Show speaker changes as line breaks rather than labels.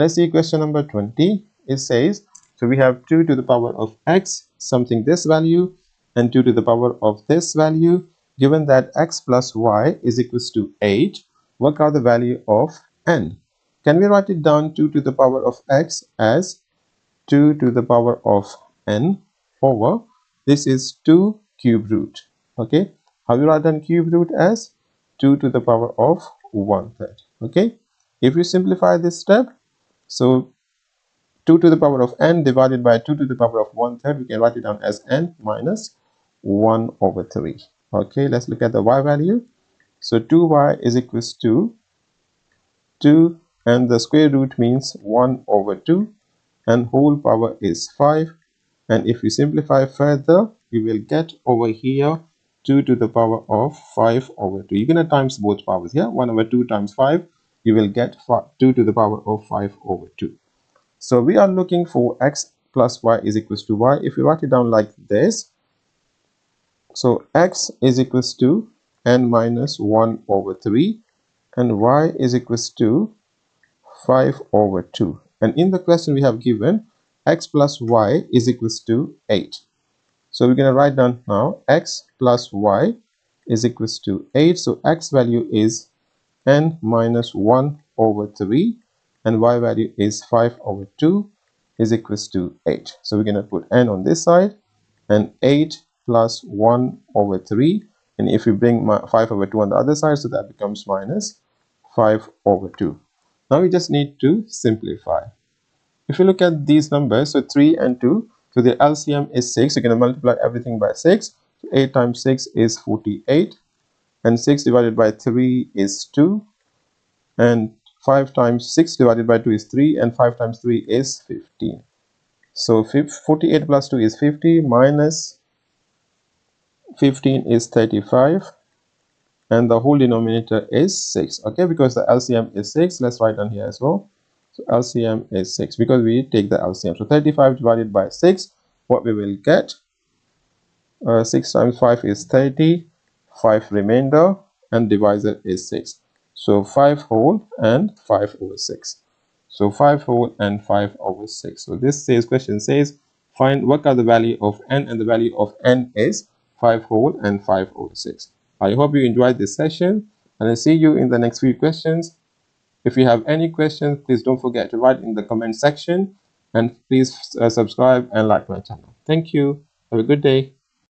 Let's see question number 20. It says, so we have 2 to the power of x, something this value, and 2 to the power of this value. Given that x plus y is equals to 8, work out the value of n. Can we write it down 2 to the power of x as 2 to the power of n over, this is 2 cube root. Okay, how you write down cube root? As 2 to the power of 1/3. Okay, if you simplify this step, so 2 to the power of n divided by 2 to the power of 1/3, we can write it down as n minus 1/3. Okay, let's look at the y value. So 2y is equals to 2, and the square root means 1/2, and whole power is 5. And if you simplify further, you will get over here 2 to the power of 5/2. You're going to times both powers here. 1/2 times 5, you will get 2 to the power of 5/2. So we are looking for x plus y is equals to y. If you write it down like this, so x is equals to n minus 1/3, and y is equals to 5/2. And in the question we have given x plus y is equals to 8. So we're going to write down now x plus y is equals to 8. So x value is n minus 1/3, and y value is 5/2 is equals to 8. So we're going to put n on this side, and 8 plus 1/3, and if we bring 5/2 on the other side, so that becomes minus 5/2. Now we just need to simplify. If you look at these numbers, so 3 and 2, so the LCM is 6. You're going to multiply everything by 6. So 8 times 6 is 48, and 6 divided by 3 is 2, and 5 times 6 divided by 2 is 3, and 5 times 3 is 15. So 48 plus 2 is 50, minus 15 is 35, and the whole denominator is 6. Okay, because the LCM is 6, let's write down here as well. So LCM is 6 because we take the LCM. So 35 divided by 6, what we will get, 6 times 5 is 30, 5 remainder, and divisor is 6. So 5 whole and 5/6. So 5 whole and 5/6. So this says, question says, work out the value of n, and the value of n is 5 whole and 5/6. I hope you enjoyed this session, and I'll see you in the next few questions. If you have any questions, please don't forget to write in the comment section, and please subscribe and like my channel. Thank you. Have a good day.